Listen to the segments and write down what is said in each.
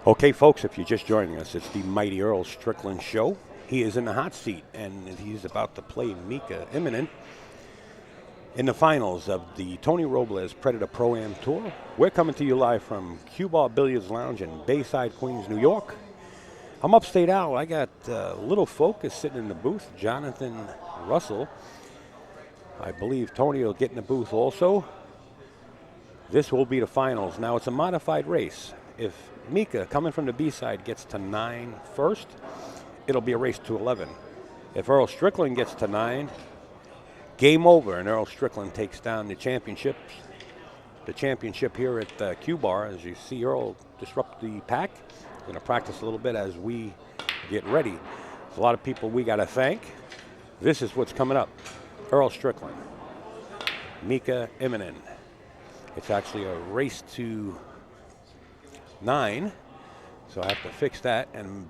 Okay, folks, if you're just joining us, it's the mighty Earl Strickland show. He is in the hot seat, and he's about to play Mika Immonen in the finals of the Tony Robles Predator Pro-Am Tour. We're coming to you live from Cue Ball Billiards Lounge in Bayside, Queens, New York. I'm upstate Al. I got Little Focus sitting in the booth, Jonathan Russell. I believe Tony will get in the booth also. This will be the finals. Now, it's a modified race. If Mika, coming from the B-side, gets to 9 first, it'll be a race to 11. If Earl Strickland gets to 9, game over, and Earl Strickland takes down the championship here at Q Bar. As you see Earl disrupt the pack. We're going to practice a little bit as we get ready. There's a lot of people we got to thank. This is what's coming up. Earl Strickland, Mika Immonen. It's actually a race to 9, so I have to fix that, and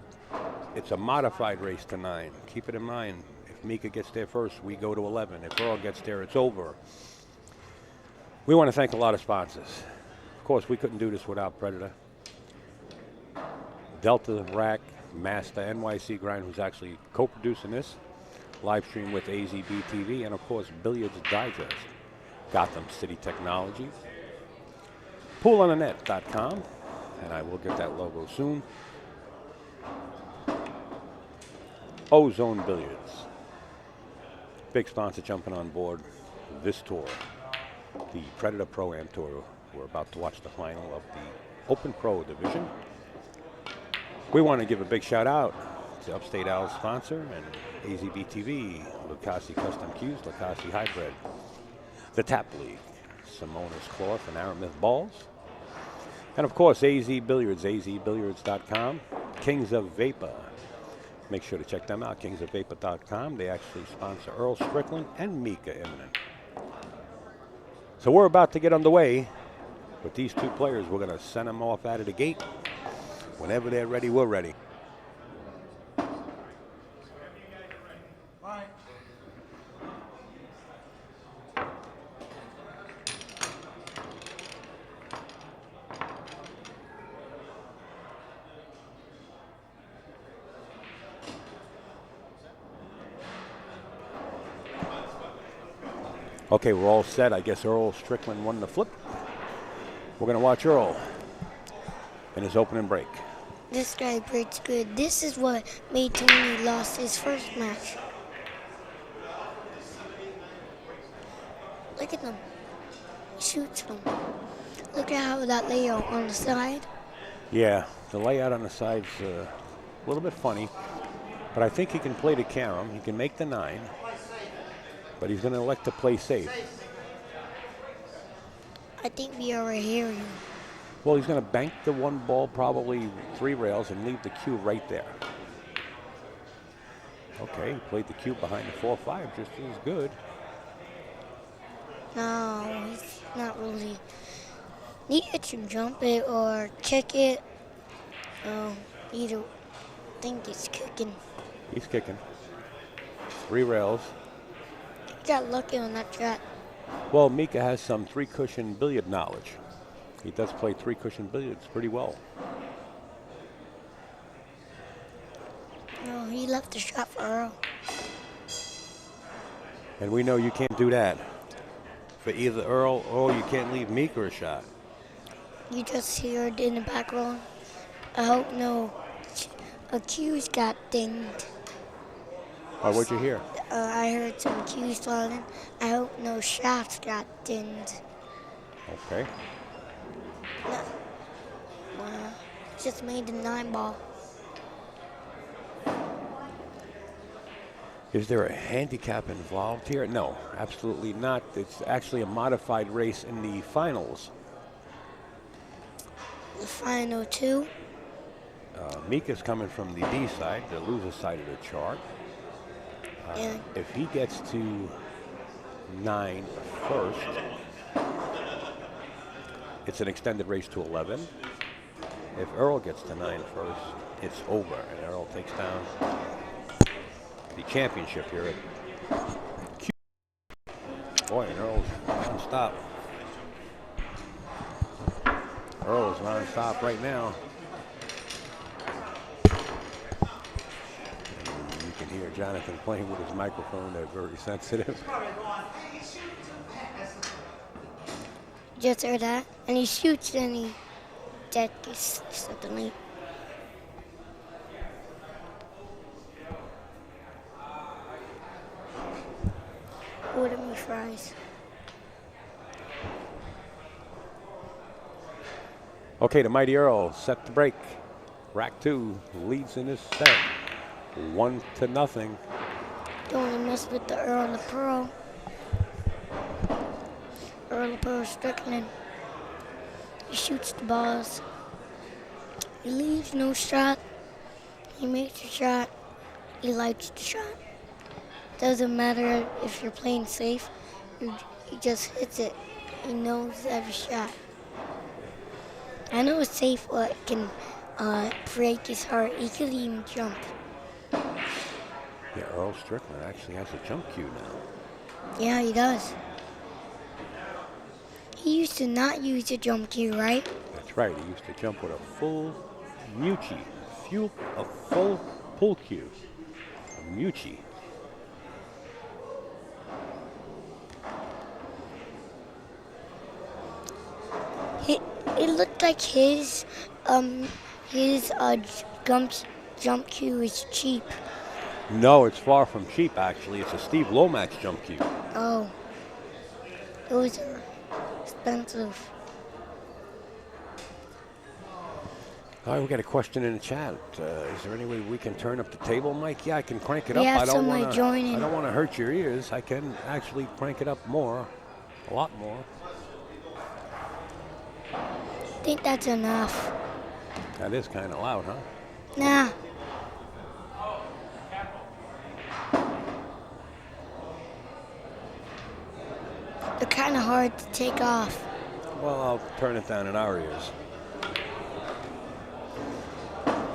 it's a modified race to 9. Keep it in mind. If Mika gets there first, we go to 11. If Earl gets there, it's over. We want to thank a lot of sponsors. Of course, we couldn't do this without Predator. Delta Rack, Master, NYC Grind, who's actually co-producing this, live stream with AZBtv, and of course, Billiards Digest, Gotham City Technology, PoolOnTheNet.com, and I will get that logo soon. Ozone Billiards, big sponsor jumping on board this tour, the Predator Pro-Am Tour. We're about to watch the final of the Open Pro Division. We want to give a big shout out to Upstate Al's sponsor and AZBtv, Lucasi Custom Cues, Lucasi Hybrid, the Tap League, Simona's Cloth and Aramith Balls, and of course AZ Billiards, AZBilliards.com, Kings of Vapor. Make sure to check them out, kingsofvapor.com. They actually sponsor Earl Strickland and Mika Immonen. So we're about to get underway with these two players. We're going to send them off out of the gate. Whenever they're ready, we're ready. Okay, we're all set. I guess Earl Strickland won the flip. We're going to watch Earl in his opening break. This guy breaks good. This is what made Tony lost his first match. Look at them. He shoots them. Look at how that layout on the side. Yeah, the layout on the side's a little bit funny, but I think he can play the carom. He can make the 9, but he's going to elect to play safe. I think we already hear you. Well, he's going to bank the one ball, probably 3 rails, and leave the cue right there. Okay, he played the cue behind the 4-5 just as good. No, he's not really. Need to jump it or kick it. Either think he's kicking. He's kicking. 3 rails. He got lucky on that shot. Well, Mika has some 3-cushion billiard knowledge. He does play 3-cushion billiards pretty well. No, he left the shot for Earl. And we know you can't do that for either Earl or you can't leave Mika a shot. You just heard in the background. I hope no cues got dinged. Oh, what'd you hear? I heard some cues falling. I hope no shots got dinged. Okay. No. Wow. Just made the 9 ball. Is there a handicap involved here? No, absolutely not. It's actually a modified race in the finals. The final 2. Mika's coming from the D side, the loser side of the chart. If he gets to 9 first, it's an extended race to 11. If Earl gets to 9 first, it's over, and Earl takes down the championship here at Q. Boy, and Earl's non-stop. Earl is non-stop right now. hear Jonathan playing with his microphone. They're very sensitive. Just heard that. And he shoots and he dead suddenly. Order me fries. Okay, the mighty Earl set the break. Rack 2 leads in this set. 1-0. Don't want to mess with the Earl of Pearl. Earl Strickland. He shoots the balls. He leaves no shot. He makes a shot. He likes the shot. Doesn't matter if you're playing safe. He just hits it. He knows every shot. I know it's safe, but it can break his heart. He could even jump. Yeah, Earl Strickland actually has a jump cue now. Yeah, he does. He used to not use a jump cue, right? That's right. He used to jump with a full muchi, a full pull cue, a muchi. It looked like his jump cue is cheap. No, it's far from cheap, actually. It's a Steve Lomax jump cue. Oh. Those are expensive. All right, we got a question in the chat. Is there any way we can turn up the table mic? Yeah, I can crank it We up. have I don't somebody want joining. I don't want to hurt your ears. I can actually crank it up more, a lot more. I think that's enough. That is kind of loud, huh? Nah. They're kind of hard to take off. Well, I'll turn it down in our ears.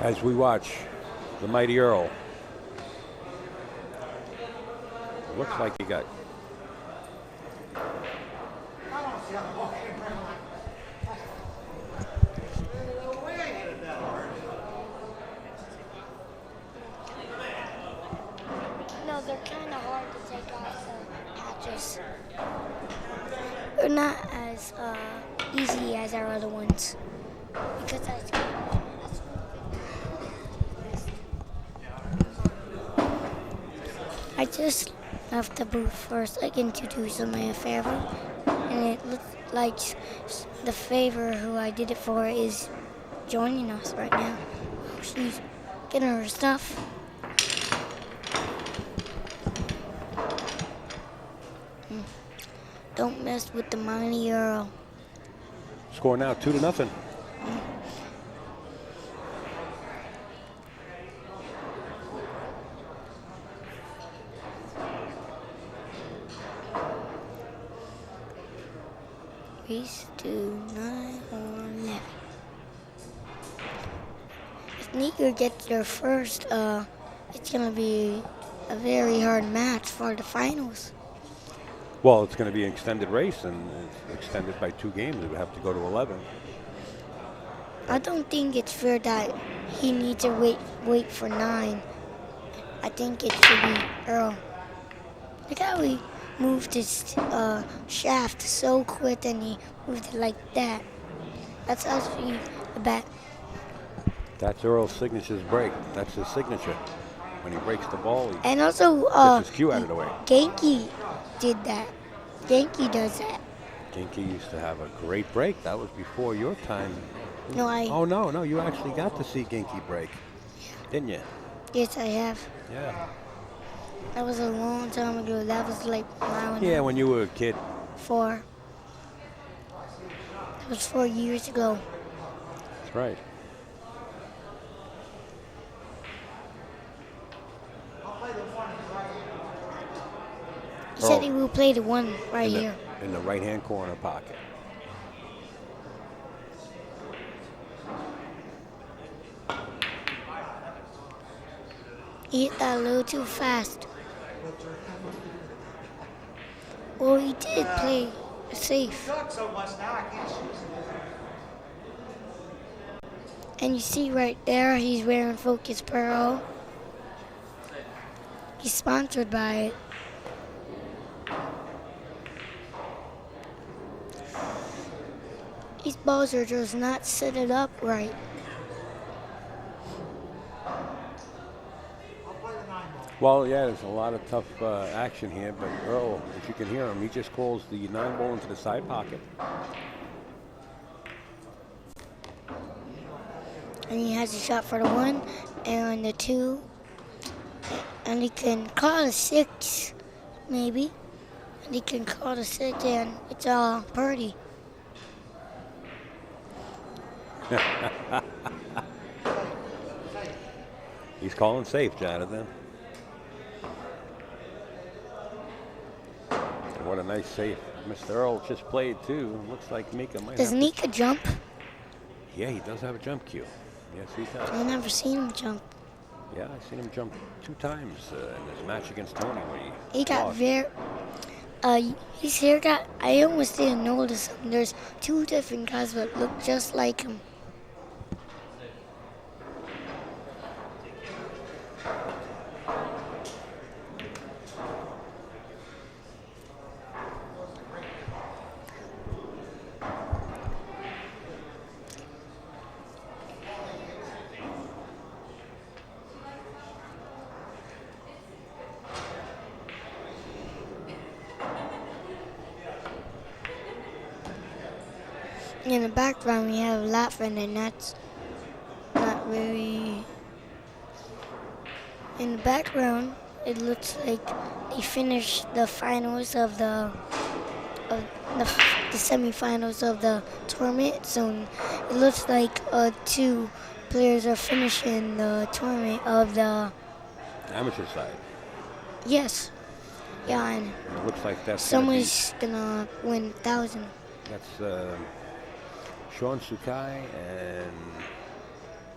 As we watch the mighty Earl. It looks like he got. No, they're kind of hard to take off the patches. They're not as easy as our other ones. Because that's I just left the booth for a second to do some of my favor, and it looks like the favor who I did it for is joining us right now. She's getting her stuff. Don't mess with the mighty Earl. Score now 2-0. Race to 9 or 11. If Nika gets there first, it's going to be a very hard match for the finals. Well, it's going to be an extended race, and it's extended by 2 games. It would have to go to 11. I don't think it's fair that he needs to wait for 9. I think it should be Earl. Look how he moved his shaft so quick, and he moved it like that. That's actually a bet. That's Earl's signature's break. That's his signature. When he breaks the ball, he And also, gets his cue out of the way. Genki did that. Genki does that. Genki used to have a great break. That was before your time. No, Oh, no, you actually got to see Genki break, didn't you? Yes, I have. Yeah. That was a long time ago. That was like Yeah, when you were a kid. 4. That was 4 years ago. That's right. He said he will play the one right here. In the right-hand corner pocket. He hit that a little too fast. Well, he did play safe. And you see right there, he's wearing Focus Pearl. He's sponsored by it. These balls are just not set it up right. Well, yeah, there's a lot of tough action here, but Earl, as you can hear him, he just calls the 9-ball into the side pocket. And he has a shot for the 1 and the 2. And he can call a 6, maybe. And he can call the 6, and it's all birdie. He's calling safe, Jonathan. And what a nice save. Mr. Earl just played, too. Looks like Mika might Does have Mika jump? Yeah, he does have a jump cue. Yes, he does. I've never seen him jump. Yeah, I've seen him jump 2 times in his match against Tony when He got lost. very... his hair got... I almost didn't notice him. There's 2 different guys that look just like him. In the background, we have laughing, and that's not very... In the background, it looks like they finished the finals of the semifinals of the tournament. So it looks like 2 players are finishing the tournament of the Amateur side. yes, yeah, and It looks like that's someone's gonna win 1,000. That's Sean Sukai and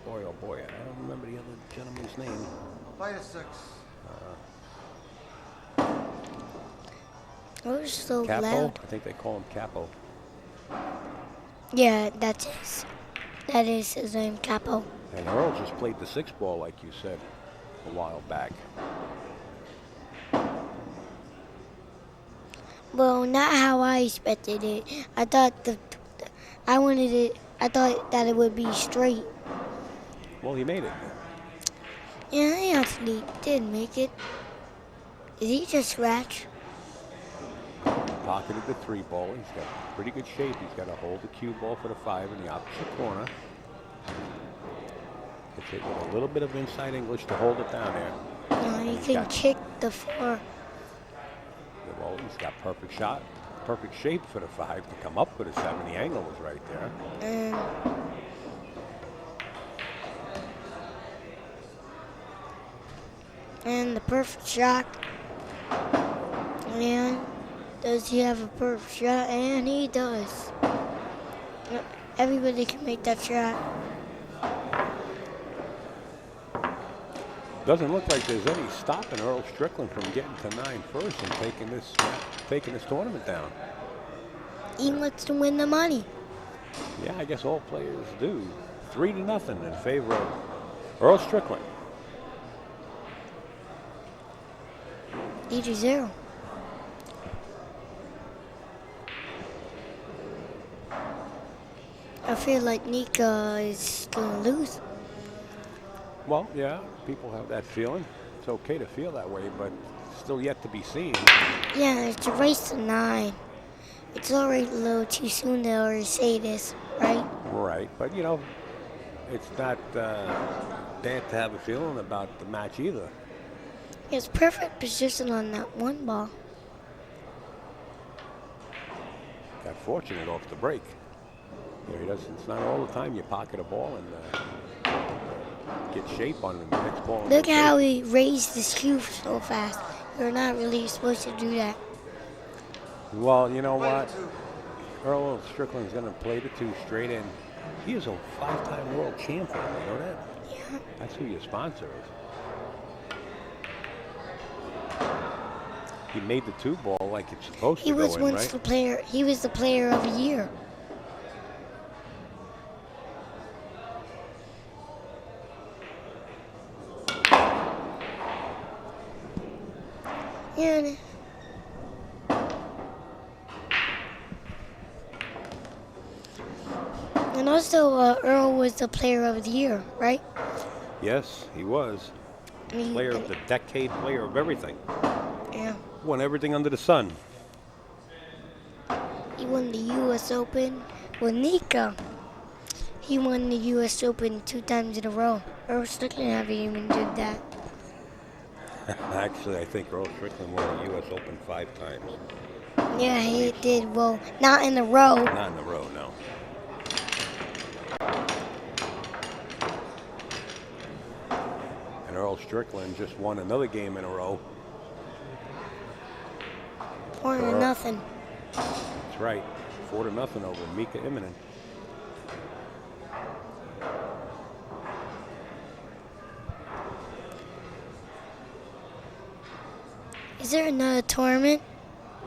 boy, oh boy, I don't remember the other gentleman's name. Play a 6. It was so Capo? loud. I think they call him Capo. Yeah, that's his. That is his name, Capo. And Earl just played the 6-ball, like you said, a while back. Well, not how I expected it. I thought I thought that it would be straight. Well, he made it. Yeah, he actually did make it. Did he just scratch? Pocketed the 3-ball. He's got pretty good shape. He's got to hold the cue ball for the 5 in the opposite corner. It's hit with a little bit of inside English to hold it down there. No, he can kick the 4. Well, he's got perfect shot, perfect shape for the 5 to come up with a 7. The angle was right there. And the perfect shot. And does he have a perfect shot? And he does. Everybody can make that shot. Doesn't look like there's any stopping Earl Strickland from getting to 9 first and taking this tournament down. He wants to win the money. Yeah, I guess all players do. 3-0 in favor of Earl Strickland. 80-0. I feel like Mika is gonna lose. Well, yeah, people have that feeling. It's okay to feel that way, but still yet to be seen. Yeah, it's a race to 9. It's already a little too soon to already say this, right? Right, but you know, it's not bad to have a feeling about the match either. It's perfect position on that 1 ball. Got fortunate off the break. You know, it's not all the time you pocket a ball and get shape on the next ball. Look how he raised his cue so fast. You're not really supposed to do that. Well, you know what? Earl Strickland's going to play the 2 straight in. He is a 5-time world champion. You know that? Yeah. That's who your sponsor is. He made the 2-ball like it's supposed He to was go in, once right? the player. He was the player of the year. Yeah. And also, Earl was the player of the year, right? Yes, he was. Player of the decade, player of everything. Yeah. Won everything under the sun. He won the U.S. Open with Mika. He won the U.S. Open 2 times in a row. Earl Strickland haven't even did that. Actually, I think Earl Strickland won the U.S. Open 5 times. Yeah, he did. Well, not in a row. Not in a row, no. And Earl Strickland just won another game in a row. 4-0. That's right. 4-0 over Mika Immonen. Is there another tournament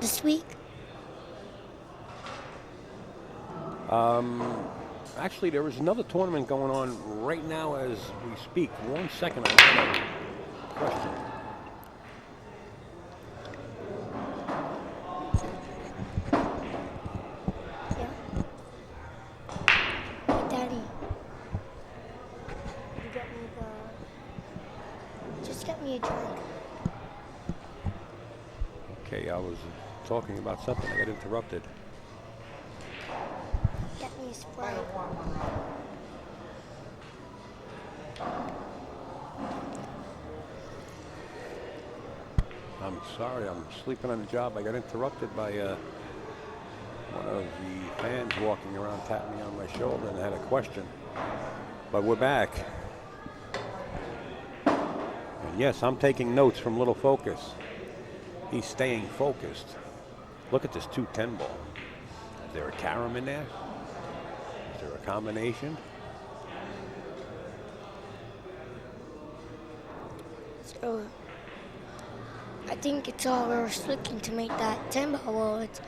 this week? Actually, there is another tournament going on right now as we speak. 1 second, I have a question. Yeah. Hey, Daddy. You get me just get me a drink. Okay, I was talking about something. I got interrupted. Get me a Sprite. I'm sorry, I'm sleeping on the job. I got interrupted by one of the fans walking around tapping me on my shoulder and had a question. But we're back. And yes, I'm taking notes from Little Focus. He's staying focused. Look at this 210 ball. Is there a carom in there? Is there a combination? So, I think it's all Earl Strickland to make that 10 ball. Well, it's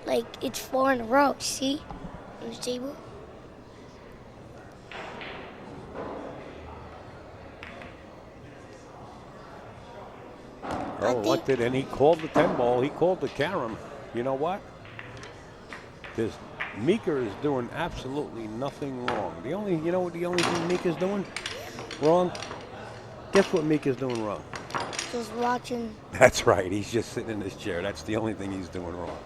like it's 4 in a row. See? On the table. Earl elected, and he called the 10 ball. He called the carom. You know what? This Mika is doing absolutely nothing wrong. The only thing Mika's doing wrong? Guess what Mika's doing wrong? Just watching. That's right. He's just sitting in his chair. That's the only thing he's doing wrong.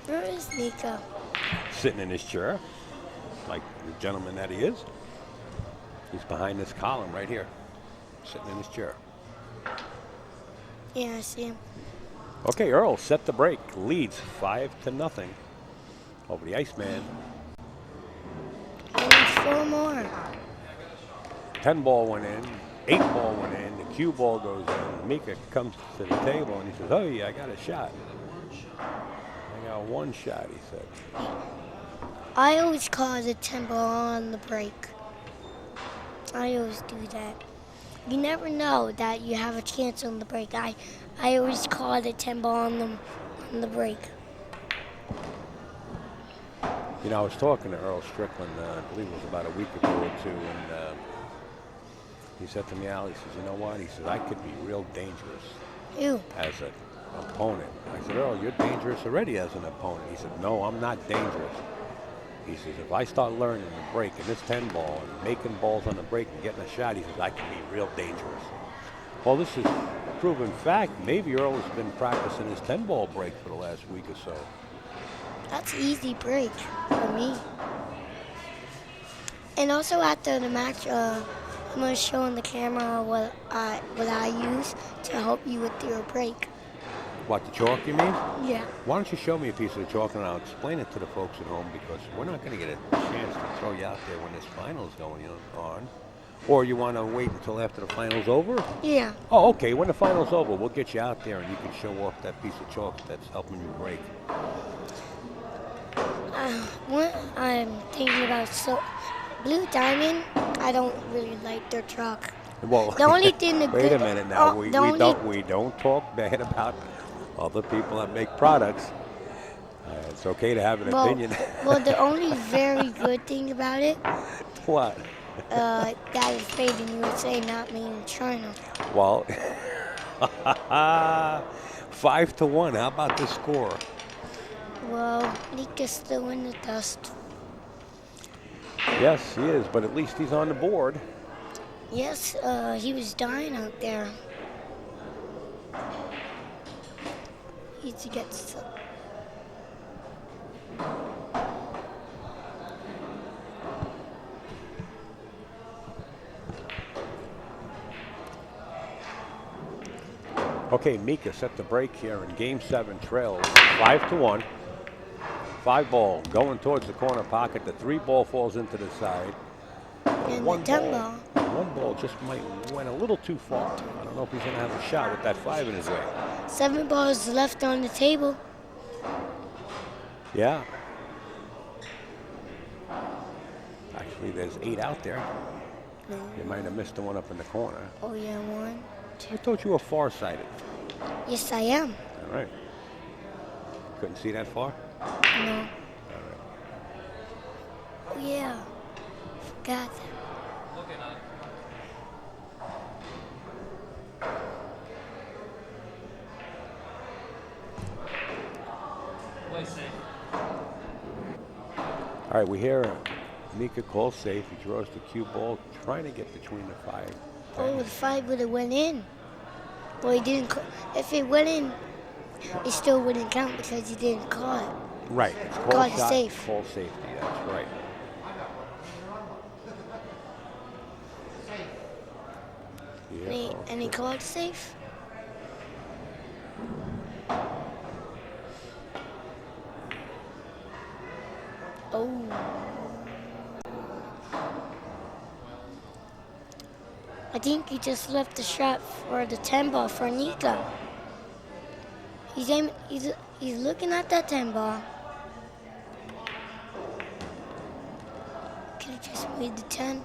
Where is Mika? Sitting in his chair, like the gentleman that he is. He's behind this column right here, sitting in his chair. Yeah, I see him. Okay, Earl set the break. Leads 5-0 over the Iceman. I need 4 more. 10 ball went in. 8 ball went in. The cue ball goes in. Mika comes to the table and he says, "Oh yeah, I got a shot. I got 1 shot," he said. I always call the 10 ball on the break. I always do that. You never know that you have a chance on the break. I always call the 10 ball on the break. You know, I was talking to Earl Strickland, I believe it was about a week ago or two, and he said to me, Al, he says, "You know what?" He says, "I could be real dangerous Ew. as an opponent." I said, "Earl, you're dangerous already as an opponent." He said, "No, I'm not dangerous." He says, "If I start learning the break in this 10 ball and making balls on the break and getting a shot," he says, "I can be real dangerous." Well, this is proven fact. Maybe Earl has been practicing his 10 ball break for the last week or so. That's an easy break for me. And also after the match, I'm going to show on the camera what I use to help you with your break. What, the chalk, you mean? Yeah. Why don't you show me a piece of the chalk and I'll explain it to the folks at home, because we're not going to get a chance to throw you out there when this final's going on. Or you want to wait until after the final's over? Yeah. Oh, okay. When the final's over, we'll get you out there and you can show off that piece of chalk that's helping you break. What I'm thinking about, Blue Diamond, I don't really like their chalk. Well, The only thing that wait good, a minute now. oh, We don't talk bad about other people that make products. It's okay to have an opinion. Well, the only very good thing about it, What? that is made in USA, not made in China. Well, 5-1. How about the score? Well, Mika's still in the dust. Yes, he is, but at least he's on the board. Yes, he was dying out there. He needs to get some. Okay, Mika set the break here in Game 7, trails 5-1. 5 ball going towards the corner pocket. The 3 ball falls into the side. And the 10 ball. 1 ball just went a little too far. I don't know if he's going to have a shot with that 5 in his way. 7 balls left on the table. Yeah. Actually, there's 8 out there. You might have missed the one up in the corner. Oh, yeah, 1. I thought you were far-sighted. Yes, I am. All right. Couldn't see that far? No. All right. Oh, yeah. Forgot that. All right, we hear Mika call safe. He draws the cue ball, trying to get between the 5. Oh, the 5 would have went in. Well, he didn't. If it went in, it still wouldn't count because he didn't call it. Right. It's call Called shot, safe. Call safety. That's right. Yeah, And he called safe. Oh. I think he just left the shot for the 10 ball for Mika. He's aiming. He's looking at that 10 ball. Could have just made the 10.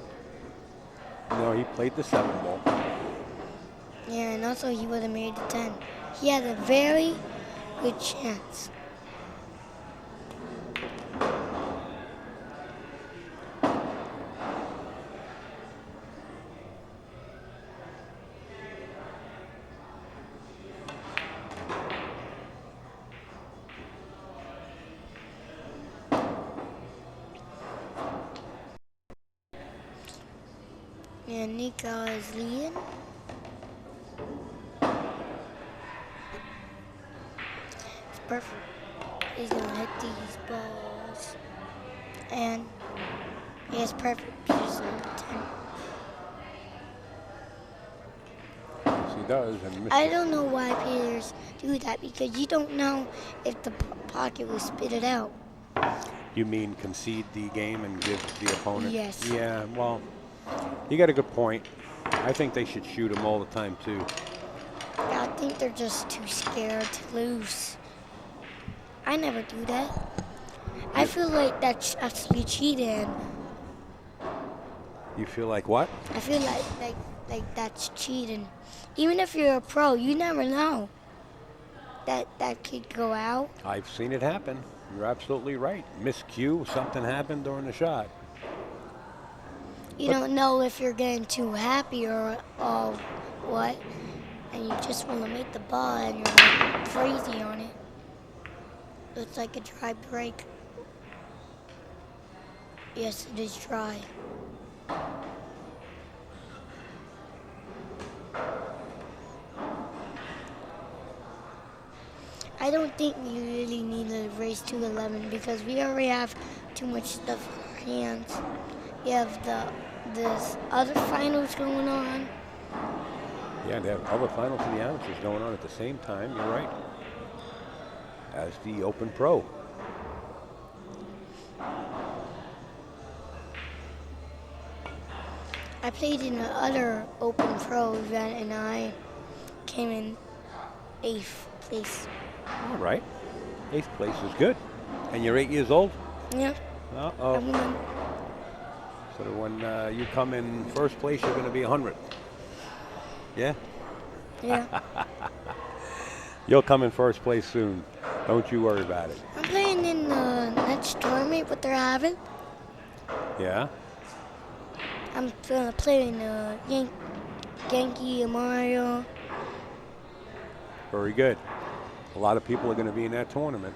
No, he played the 7 ball. Yeah, and also he would have made the 10. He had a very good chance. And Mika is leading. It's perfect. He's gonna hit these balls. And he has perfect position. 10. Yes, he does. And I don't know why players do that because you don't know if the pocket will spit it out. You mean concede the game and give the opponent? Yes. Yeah, well, you got a good point. I think they should shoot him all the time, too. I think they're just too scared to lose. I never do that. I feel like that's actually cheating. You feel like what? I feel like that's cheating. Even if you're a pro, you never know that could go out. I've seen it happen. You're absolutely right. Miscue, something happened during the shot. You don't know if you're getting too happy or what, and you just want to make the ball and you're like crazy on it. It's like a dry break. Yes, it is dry. I don't think we really need to race to 11 because we already have too much stuff in our hands. We have this other finals going on. Yeah, they have other finals in the amateurs going on at the same time. You're right. As the Open Pro. I played in the other Open Pro event and I came in 8th place. All right. 8th place is good. And you're 8 years old? Yeah. Uh-oh. So when you come in first place, you're going to be 100. Yeah? Yeah. You'll come in first place soon. Don't you worry about it. I'm playing in the next tournament, what they're having. Yeah? I'm gonna play in Yankee Mario. Very good. A lot of people are going to be in that tournament.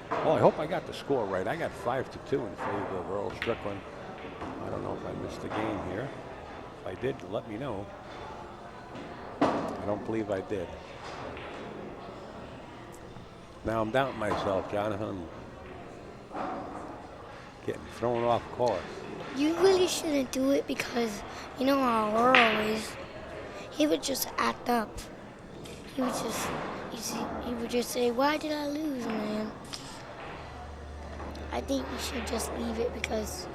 Well, I hope I got the score right. I got 5-2 in favor of Earl Strickland. I don't know if I missed the game here. If I did, let me know. I don't believe I did. Now I'm doubting myself, Jonathan. Getting thrown off course. You really shouldn't do it because you know how Earl is. He would just act up. He would just, he would just say, "Why did I lose, man?" I think you should just leave it because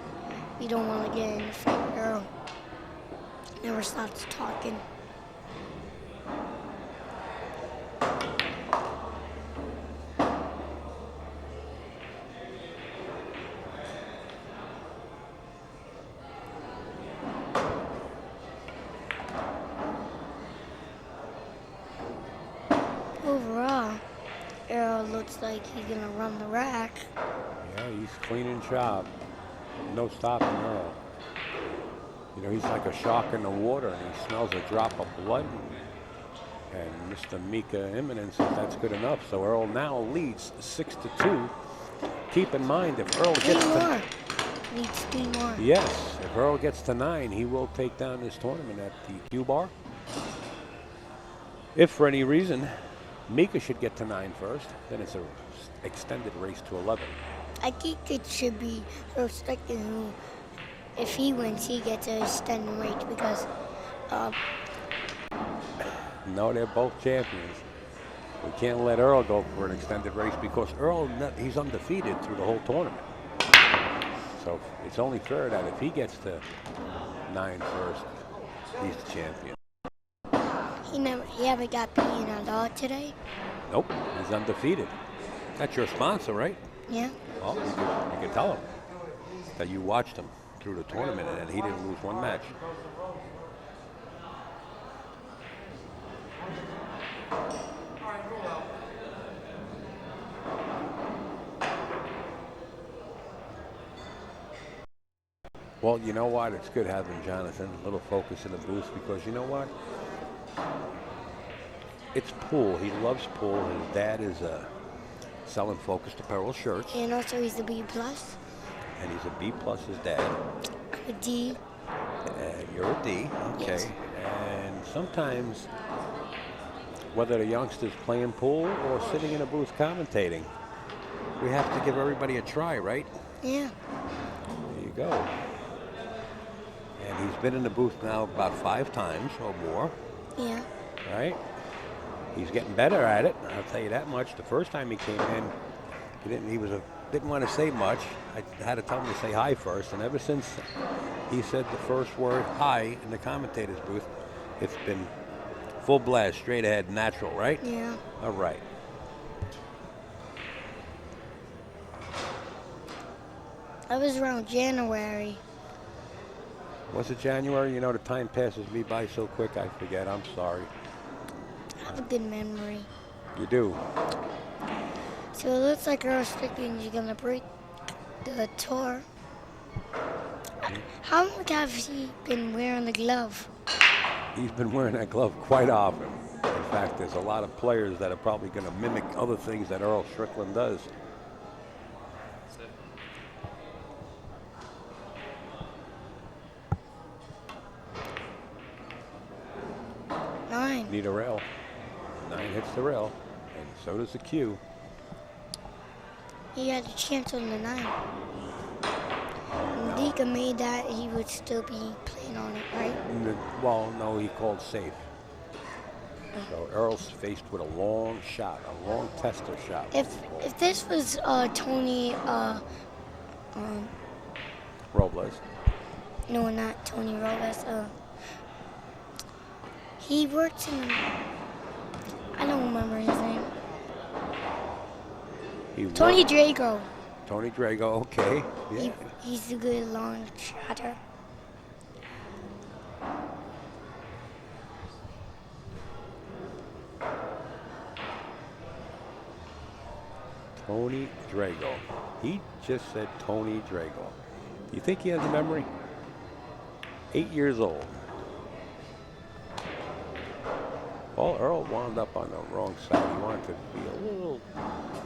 you don't want to get in a fight with Earl. Never stops talking. Overall, Earl looks like he's gonna run the rack. Yeah, he's cleaning shop. No stopping Earl. You know, he's like a shark in the water, and he smells a drop of blood. And Mr. Mika Immonen says that's good enough. So Earl now leads 6-2. Keep in mind, if Earl gets to... Needs 3 more. Yes, if Earl gets to 9, he will take down this tournament at the Q bar. If for any reason Mika should get to 9 first, then it's an extended race to 11. I think it should be Earl Strickland who, if he wins, he gets a extended race because no, they're both champions. We can't let Earl go for an extended race because Earl, he's undefeated through the whole tournament. So it's only fair that if he gets to 9 first, he's the champion. He haven't got beaten at all today? Nope, he's undefeated. That's your sponsor, right? Yeah. Well, you could tell him that you watched him through the tournament and he didn't lose one match. Well, you know what? It's good having Jonathan, a little focus in the booth, because you know what? It's pool. He loves pool. His dad is selling Focused Apparel shirts. And also he's a B+. And he's a B+, his dad. A D. And you're a D, okay. Yes. And sometimes, whether the youngster's playing pool or sitting in a booth commentating, we have to give everybody a try, right? Yeah. There you go. And he's been in the booth now about 5 times or more. Yeah. Right? He's getting better at it, I'll tell you that much. The first time he came in, didn't want to say much. I had to tell him to say hi first, and ever since he said the first word, hi, in the commentator's booth, it's been full blast, straight ahead, natural, right? Yeah. All right. That was around January. Was it January? You know, the time passes me by so quick, I forget. I'm sorry. I have a good memory. You do. So it looks like Earl Strickland is gonna break the tour. How long have he been wearing the glove? He's been wearing that glove quite often. In fact, there's a lot of players that are probably going to mimic other things that Earl Strickland does. Need a rail. 9 hits the rail, and so does the Q. He had a chance on the 9. If Mika made that, he would still be playing on it, right? Well, no, he called safe. So Earl's faced with a long shot, a long tester shot. If this was Tony Robles. No, not Tony Robles. He works in. I don't remember his name. Tony Drago. Tony Drago, okay. Yeah. He's a good long shotter. Tony Drago. He just said Tony Drago. You think he has a memory? 8 years old. Well, Earl wound up on the wrong side. He wanted to be a little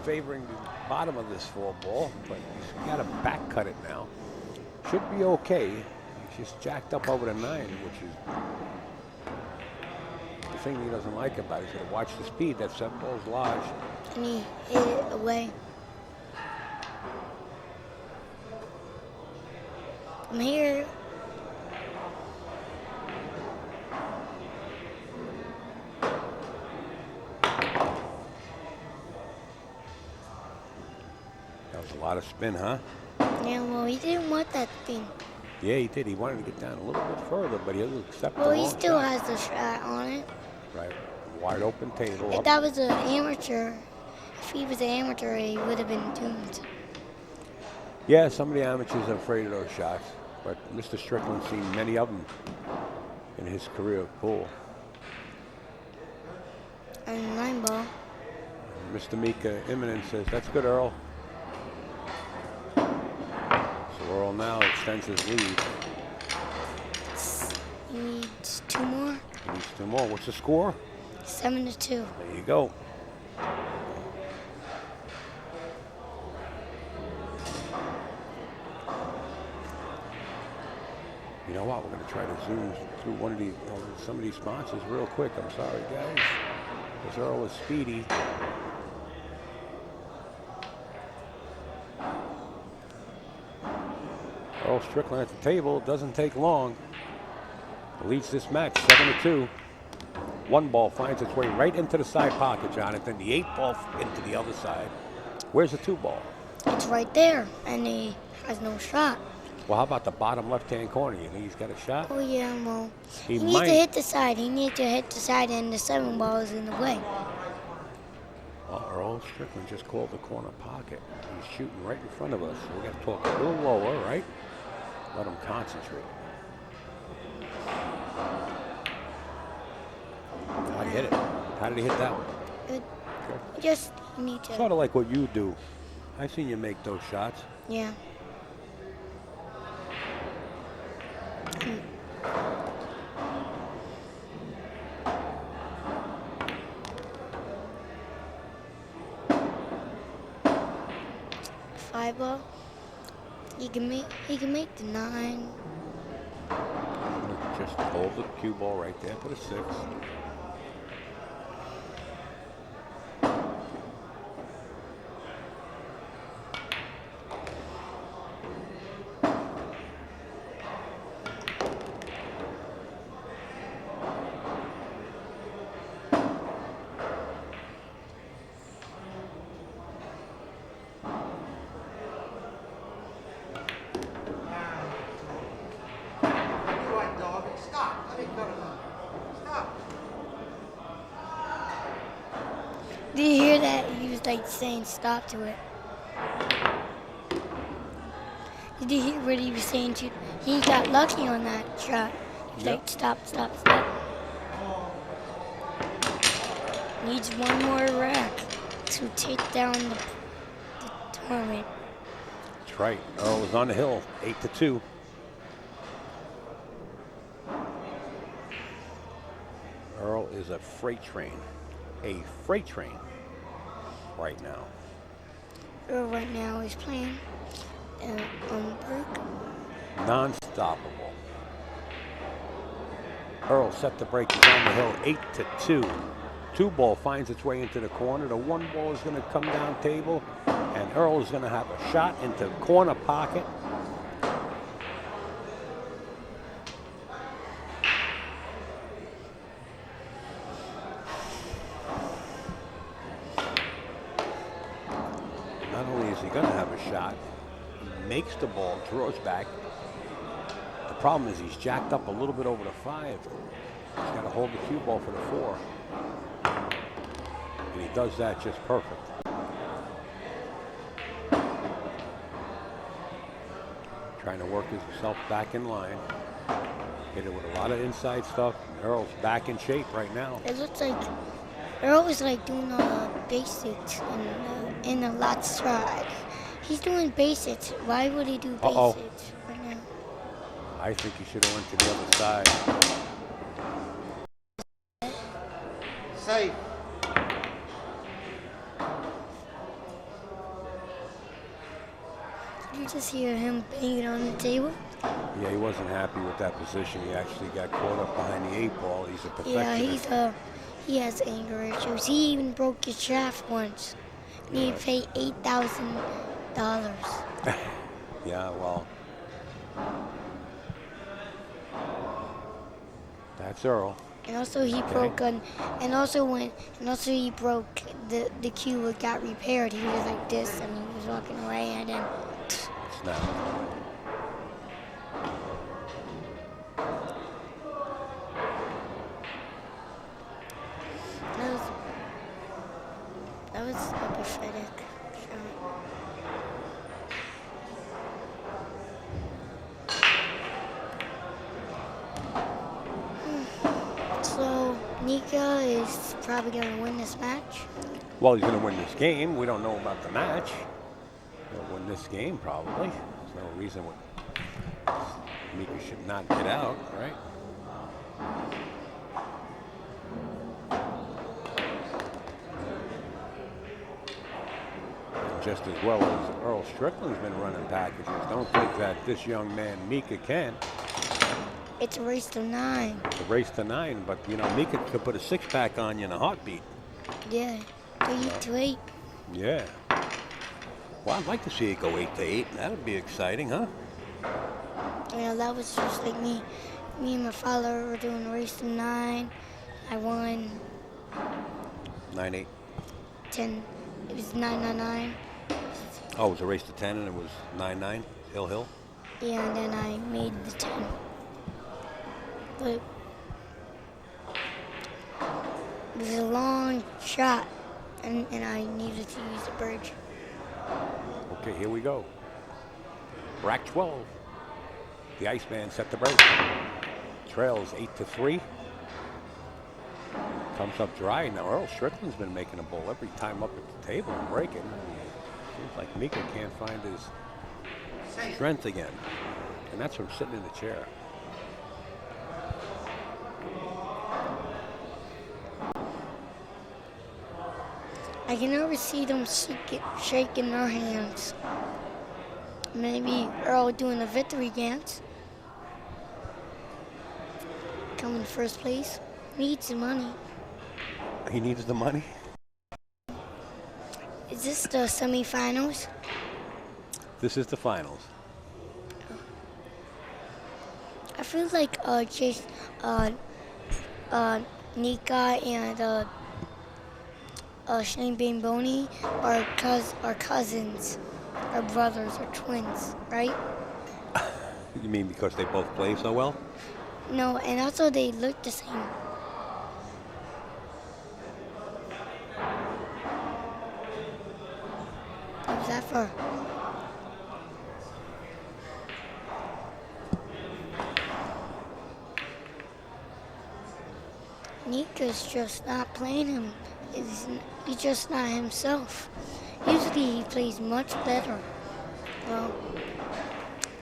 favoring the bottom of this 4-ball, but he's got to back cut it now. Should be okay. He's just jacked up over the 9, which is the thing he doesn't like about it. He's got to watch the speed. That 7-ball's large. And he hit it away. From here. That was a lot of spin, huh? Yeah, well, he didn't want that thing. Yeah, he did. He wanted to get down a little bit further, but he'll accept the Well, he long still shot. has the shot on it. Right. Wide open table. If Up. that was an amateur, if he was an amateur, he would have been doomed. Yeah, some of the amateurs are afraid of those shots, but Mr. Strickland's seen many of them in his career of pool. And 9-ball. Mr. Mika Immonen says, "That's good, Earl." So Earl now extends his lead. He needs 2 more. He needs 2 more. What's the score? 7-2. There you go. You know what? We're going to try to zoom through some of these sponsors real quick. I'm sorry, guys. Because Earl is speedy. Earl Strickland at the table. Doesn't take long. Leads this match 7-2. 1-ball finds its way right into the side pocket, Jonathan. The 8-ball into the other side. Where's the 2-ball? It's right there, and he has no shot. Well, how about the bottom left-hand corner? You think he's got a shot? Oh, yeah, well, He he needs might. to hit the side. He needs to hit the side, and the 7-ball is in the way. Well, Earl Strickland just called the corner pocket. He's shooting right in front of us. So we got to talk a little lower, right? Let him concentrate. How'd he hit it? How did he hit that one? Good. Good. You just need to. Sort of like what you do. I've seen you make those shots. Yeah. Five ball. He can make the 9. Just hold the cue ball right there for the 6. Did you hear that? He was like saying stop to it. Did you hear what he was saying? He got lucky on that shot. He was like stop, stop, stop. Needs 1 more rack to take down the tournament. That's right. Earl was on the hill, 8-2. Earl is a freight train. A freight train right now. Earl right now is playing on break. Non-stoppable. Earl set the break. He's on the hill, 8-2. 2-ball finds its way into the corner. The 1-ball is going to come down table, and Earl is going to have a shot into corner pocket. Not only is he going to have a shot, he makes the ball, draws back. The problem is he's jacked up a little bit over the 5. He's got to hold the cue ball for the 4. And he does that just perfect. Trying to work himself back in line. Hit it with a lot of inside stuff. Earl's back in shape right now. It looks like Earl is like doing all the basics in the last stride. He's doing basics. Why would he do basics right now? I think he should have went to the other side. safe. Did you just hear him banging on the table? Yeah, he wasn't happy with that position. He actually got caught up behind the 8 ball. He's a perfectionist. Yeah, he has anger issues. He even broke his shaft once. And he paid $8,000. Yeah, well, that's Earl. And also he broke and also he broke the cue. It got repaired. He was like this, and he was walking away, and then Snap. that was a pathetic shot. So Mika is probably going to win this match. Well, he's going to win this game. We don't know about the match. He'll win this game probably. There's no reason Mika should not get out, right? And just as well as Earl Strickland's been running packages, don't think that this young man Mika can. It's a race to 9. It's a race to 9, but you know Mika could put a 6-pack on you in a heartbeat. Yeah, 3 to 8. Yeah. Well, I'd like to see it go 8 to 8. That'd be exciting, huh? Yeah, that was just like me. Me and my father were doing a race to 9. I won 9-8. 10. It was 999. Oh, it was a race to 10 and it was 9-9, Hill. Yeah, and then I made the 10. But it was a long shot, and I needed to use the bridge. Okay, here we go. Rack 12. The Iceman set the break. Trails 8 to 3. Comes up dry. Now Earl Strickland's been making a bowl every time up at the table and breaking. Seems like Mika can't find his strength again. And that's from sitting in the chair. I can never see them shaking their hands. Maybe Earl doing a victory dance. Coming first place. Needs the money. He needs the money. Is this the semifinals? This is the finals. I feel like Nika and Shane Bamboni are cousins, or brothers, or twins, right? You mean because they both play so well? No, and also they look the same. What was that for? Nika's just not playing him. He's just not himself. Usually he plays much better. Well,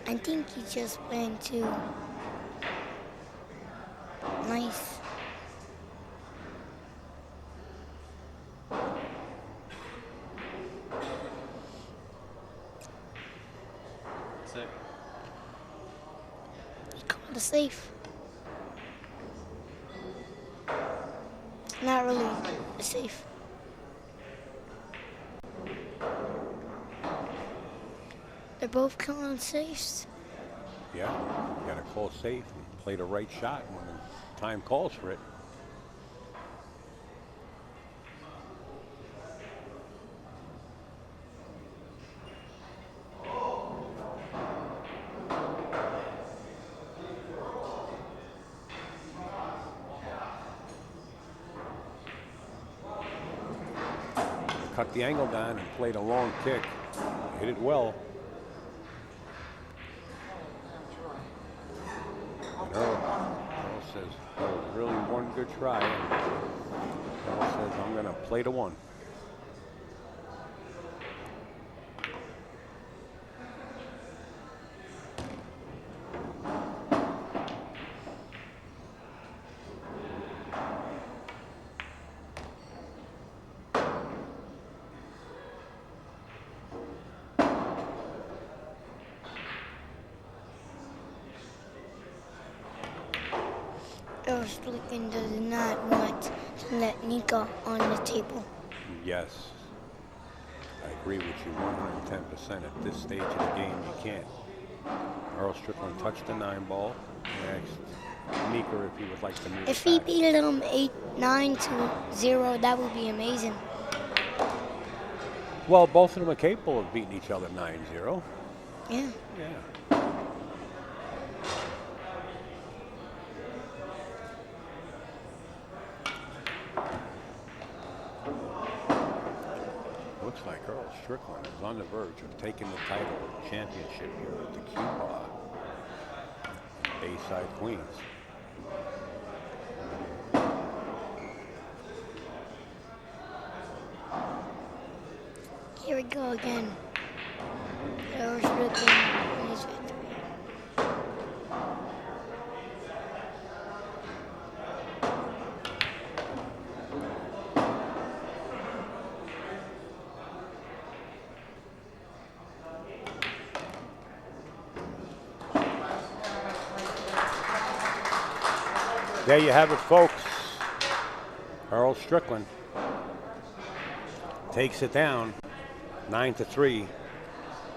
I think he's just playing too nice. Sick. It's called a safe. Not really a safe. They're both calling safes. Yeah, you gotta call safe and play the right shot when the time calls for it. Cut the angle down and played a long kick. Hit it well. And Earl says, that was really one good try. Earl says, I'm going to play to 1. Earl Strickland does not want to let Mika on the table. Yes. I agree with you 110%. At this stage of the game, you can't. Earl Strickland touched the 9-ball. Asked Mika if he would like to move If it he back. beat him 8-9-0, that would be amazing. Well, both of them are capable of beating each other 9-0. Yeah. Yeah. Looks like Earl Strickland is on the verge of taking the title championship here at the Q Bar, Bayside, Queens. Here we go again. Earl Strickland and his victory. There you have it, folks. Earl Strickland takes it down 9-3.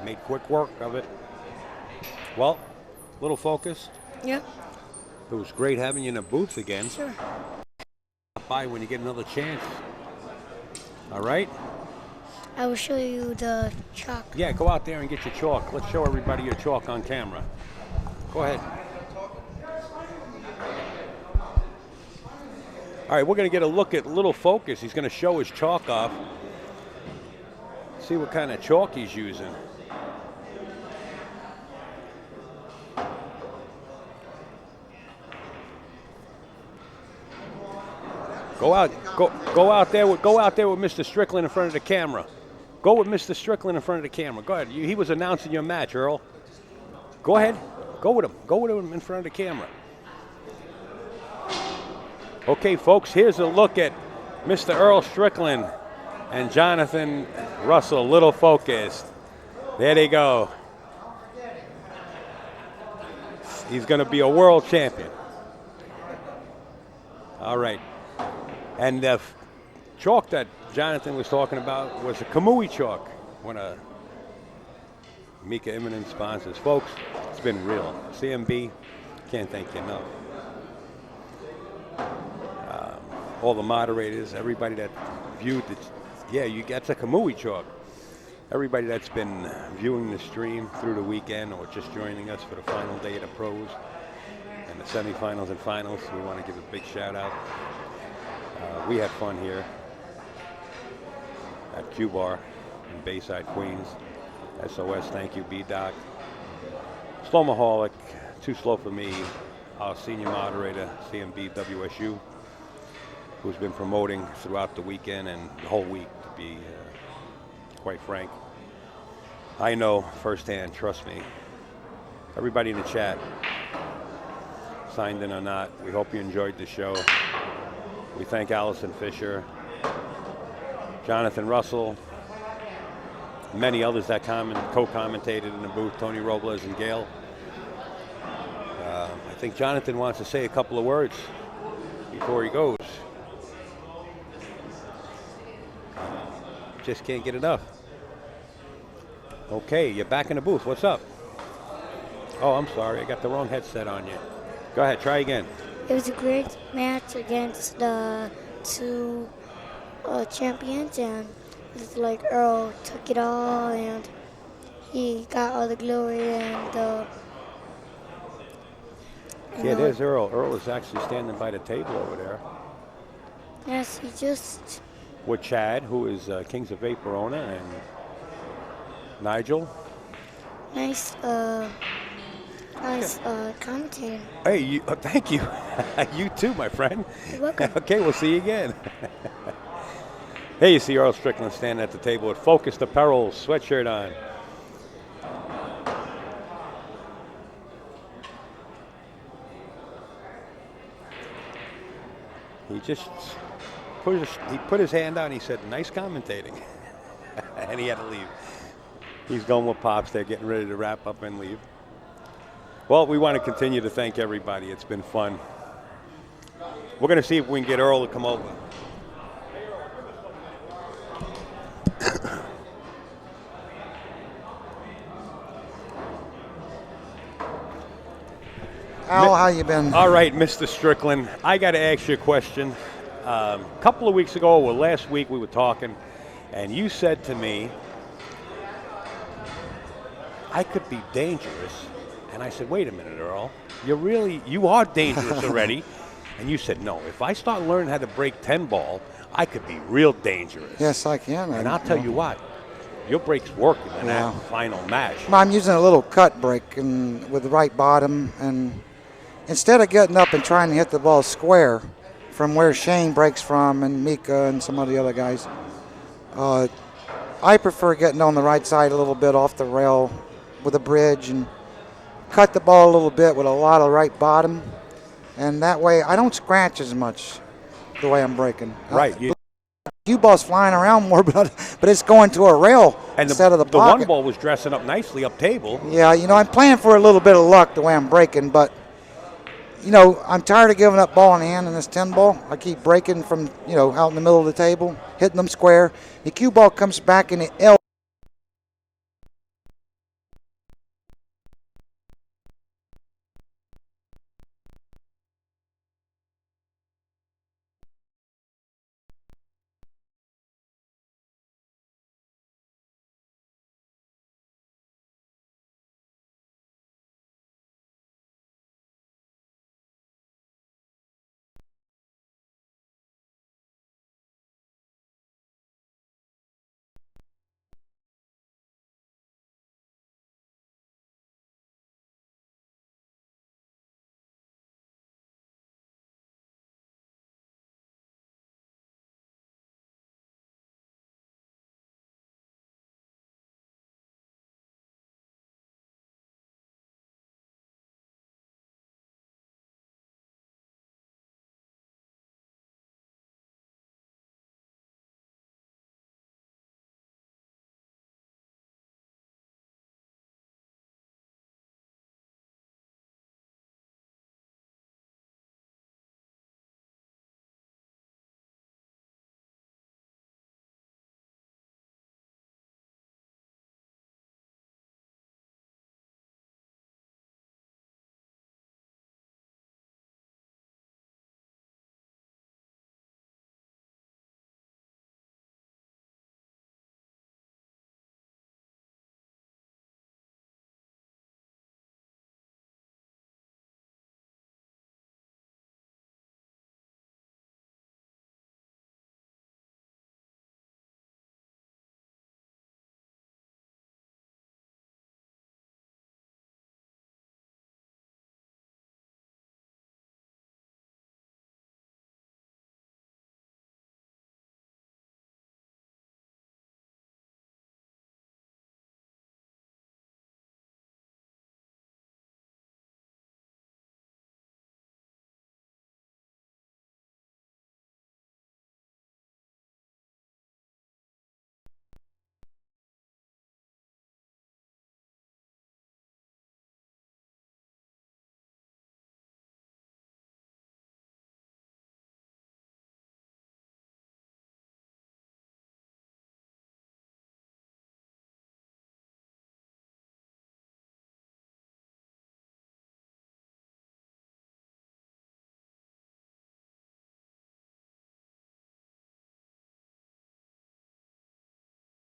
Made quick work of it. Well, little focused. Yep. It was great having you in the booth again. Sure. Stop by when you get another chance. All right? I will show you the chalk. Yeah, go out there and get your chalk. Let's show everybody your chalk on camera. Go ahead. All right, we're going to get a look at Little Focus. He's going to show his chalk off. See what kind of chalk he's using. Go out there with Mr. Strickland in front of the camera. Go with Mr. Strickland in front of the camera. Go ahead. He was announcing your match, Earl. Go ahead. Go with him. Go with him in front of the camera. Okay, folks, here's a look at Mr. Earl Strickland and Jonathan Russell, Little Focused. There they go. He's going to be a world champion. All right. And the chalk that Jonathan was talking about was a Kamui chalk, one of Mika Immonen sponsors. Folks, it's been real. CMB, can't thank you enough. All the moderators, everybody that viewed it. Yeah, that's a Kamui chalk. Everybody that's been viewing the stream through the weekend or just joining us for the final day of the pros and the semifinals and finals, we want to give a big shout out. We had fun here at Q Bar in Bayside, Queens. SOS, thank you, B-Doc. Slowmaholic, Too Slow for Me, our senior moderator, CMB WSU, who's been promoting throughout the weekend and the whole week, to be quite frank. I know firsthand, trust me. Everybody in the chat, signed in or not, we hope you enjoyed the show. We thank Allison Fisher, Jonathan Russell, many others that co-commentated in the booth, Tony Robles and Gail. I think Jonathan wants to say a couple of words before he goes. Just can't get enough. Okay, you're back in the booth. What's up? Oh, I'm sorry. I got the wrong headset on you. Go ahead. Try again. It was a great match against the two champions, and it's like Earl took it all, and he got all the glory, and yeah, there's Earl. Earl is actually standing by the table over there. yes, he just With Chad, who is Kings of Vapor owner, and Nigel. nice commentating. Hey, thank you. You too, my friend. You're welcome. Okay, we'll see you again. Hey, you see Earl Strickland standing at the table with Focused Apparel sweatshirt on. He just put his hand out and he said, nice commentating. And he had to leave. He's going with Pops. They're getting ready to wrap up and leave. Well, we want to continue to thank everybody. It's been fun. We're going to see if we can get Earl to come over. Al, how you been? All right, Mr. Strickland, I got to ask you a question. A couple of weeks ago, or last week, we were talking, and you said to me, I could be dangerous. And I said, wait a minute, Earl, you are dangerous already. And you said, no, if I start learning how to break 10 ball, I could be real dangerous. Yes, I can. And I'll tell you what, your break's working in that final match. I'm using a little cut break and with the right bottom, and instead of getting up and trying to hit the ball square from where Shane breaks from and Mika and some of the other guys, I prefer getting on the right side a little bit off the rail with a bridge and cut the ball a little bit with a lot of right bottom, and that way I don't scratch as much the way I'm breaking. Right. Cue ball's flying around more, but it's going to a rail instead of the pocket. The one ball was dressing up nicely up table. Yeah, I'm playing for a little bit of luck the way I'm breaking, but I'm tired of giving up ball in hand in this 10 ball. I keep breaking from, out in the middle of the table, hitting them square. The cue ball comes back in the L.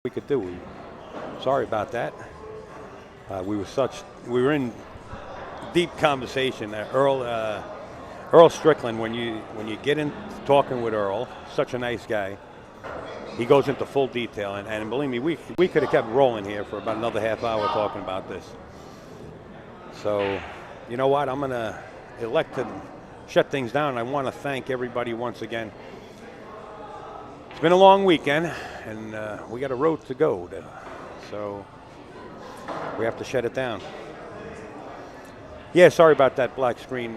We could do. Sorry about that. We were in deep conversation. Earl Strickland, when you get in talking with Earl, such a nice guy, he goes into full detail, and believe me, we could have kept rolling here for about another half hour talking about this. So, you know what? I'm going to elect to shut things down. I want to thank everybody once again. It's been a long weekend, and we got a road to go, so we have to shut it down. Yeah, sorry about that black screen.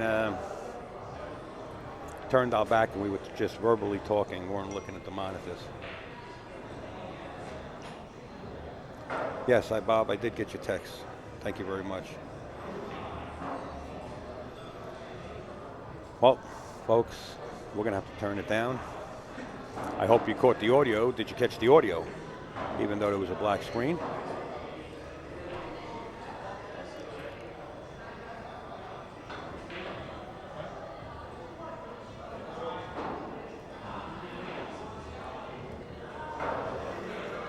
Turned our back, and we were just verbally talking, weren't looking at the monitors. Yes, Bob, I did get your text. Thank you very much. Well, folks, We're going to have to turn it down. I hope you caught the audio. Did you catch the audio? Even though there was a black screen.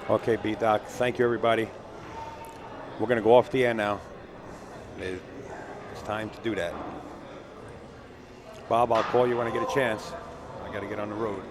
Okay, B-Doc, thank you, everybody. We're going to go off the air now. It's time to do that. Bob, I'll call you when I get a chance. I got to get on the road.